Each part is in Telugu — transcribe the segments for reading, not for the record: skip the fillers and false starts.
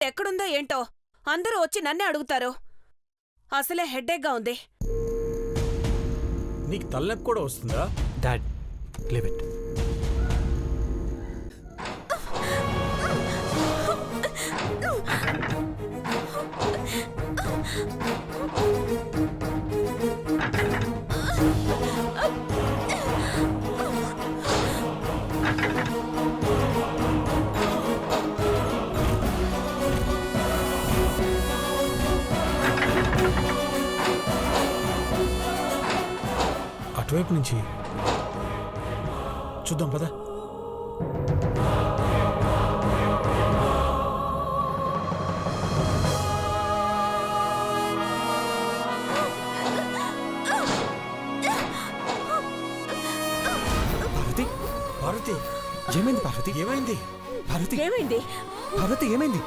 ఎక్కడుందో ఏంటో అందరూ వచ్చి నన్నే అడుగుతారు. అసలే హెడ్ఏక్గా ఉంది. నీకు తలనొప్పి కూడా వస్తుందా? Dad, leave it. అటువైపు నుంచి చూద్దాం పదా. పార్వతి, పార్వతి ఏమైంది? పార్వతి ఏమైంది? పార్వతి ఏమైంది?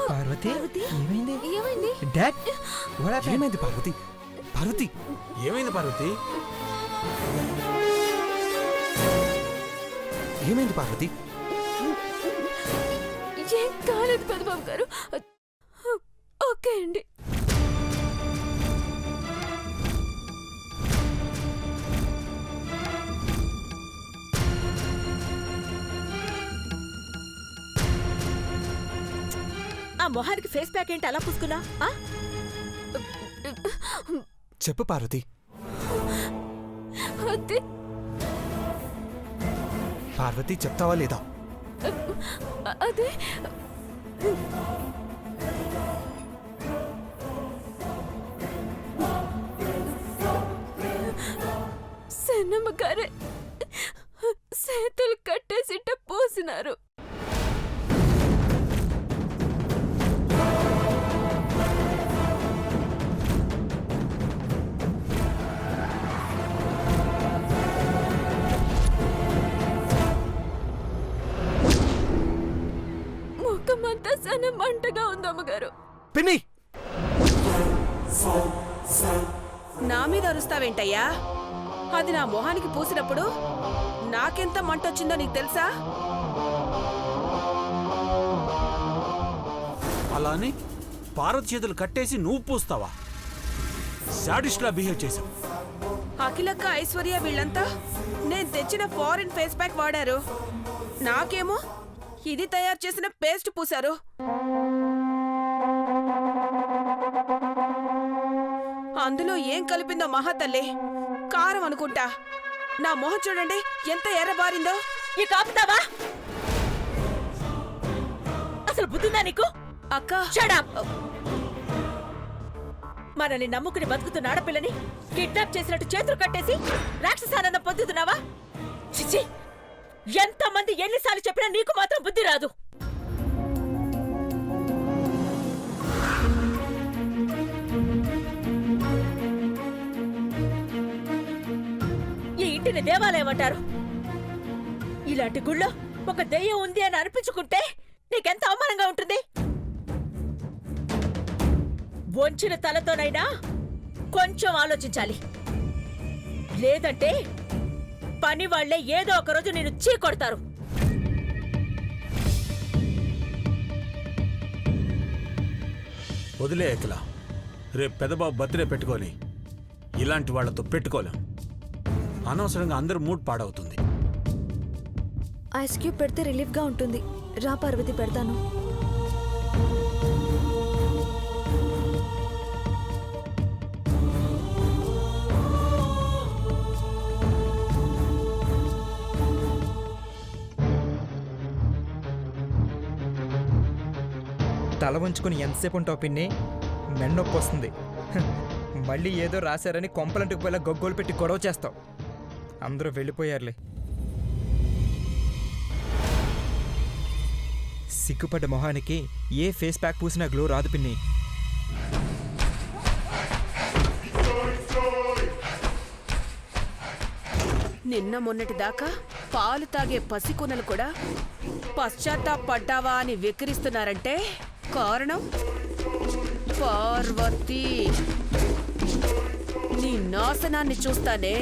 పార్వతి ఏమైంది? పార్వతి ఏమైంది? ఏమైంది? డాడ్, ఏమైంది పార్వతి? పార్వతి ఏమైంది పార్వతి? ఏమైంది పార్వతి? ఏం కాలేదు పెద్దబాబు గారు. ఓకే అండి. ఆ మొహానికి ఫేస్ ప్యాక్ ఏంటి అలా పూసుకున్నా? చెప్పు పార్వతి. పార్వతి చెప్తావా లేదా? అదే సెన్నమ్మ గారే చేతులు కట్టేసిట్ట పోసినారు. ముఖమంతా సన్న మంటగా ఉంది అమ్మగారు. పిన్ని, నా మీద అరుస్తావేంటయ్యా? అది నా మొహానికి పూసినప్పుడు నాకెంత మంటొచ్చిందో నీకు తెలుసా? అలా అని పార్వతి చేతులు కట్టేసి నువ్వు పూస్తావా? శాడిస్ట్లా బిహేవ్ చేశావు. అఖిలక్క, ఐశ్వర్య వీళ్ళంతా నేను తెచ్చిన ఫారిన్ ఫేస్ ప్యాక్ వాడారు. నాకేమో ఇది తయారు చేసిన పేస్ట్ పూశారు. అందులో ఏం కలిపిందో మహాతల్లి. కారం అనుకుంటా. నా మొహం చూడండి ఎంత ఎర్రబారిందో. ఈ కాపుతావా? అసలు బుద్ధిందా నీకు? అక్క, షట్ అప్. మనల్ని నమ్ముకుని బతుకుతున్న ఆడపిల్లని కిడ్నాప్ చేసినట్టు చేతులు కట్టేసి రాక్షసానందం పొందుతున్నావా? చిచి, ఎంతమంది ఎన్నిసార్లు చెప్పినా నీకు మాత్రం బుద్ధి రాదు. ఈ ఇంటిని దేవాలయం అంటారు. ఇలాంటి గుళ్ళో ఒక దెయ్యం ఉంది అని అనిపించుకుంటే నీకెంత అవమానంగా ఉంటుంది. వంచిన తలతోనైనా కొంచెం ఆలోచించాలి. లేదంటే పని వాళ్లే ఏదో ఒకరోజు నేను చీకొడతారు. వదిలే అఖిల, రేపు పెద్దబాబు బర్త్డే పెట్టుకొని ఇలాంటి వాళ్లతో పెట్టుకోలేం. అనవసరంగా అందరూ మూడ్ పాడవుతుంది. ఐస్ క్యూబ్ పెడితే రిలీఫ్గా ఉంటుంది. రా పార్వతి, పెడతాను. తల వంచుకొని ఎంతసేపు ఉంటావు పిన్ని? మెండొప్పి వస్తుంది. మళ్ళీ ఏదో రాశారని కొంపలంటికి పోయేలా గొగ్గోలు పెట్టి గొడవ చేస్తావు. అందరూ వెళ్ళిపోయారులే. సిగ్గుపడ్డ మొహానికి ఏ ఫేస్ ప్యాక్ పూసినా గ్లో రాదు పిన్ని. నిన్న మొన్నటి దాకా పాలు తాగే పసికొనలు కూడా పశ్చాత్తాపడ్డావా అని వెక్కిరిస్తున్నారంటే కారణం పార్వతి. నీ నాశనాన్ని చూస్తానే.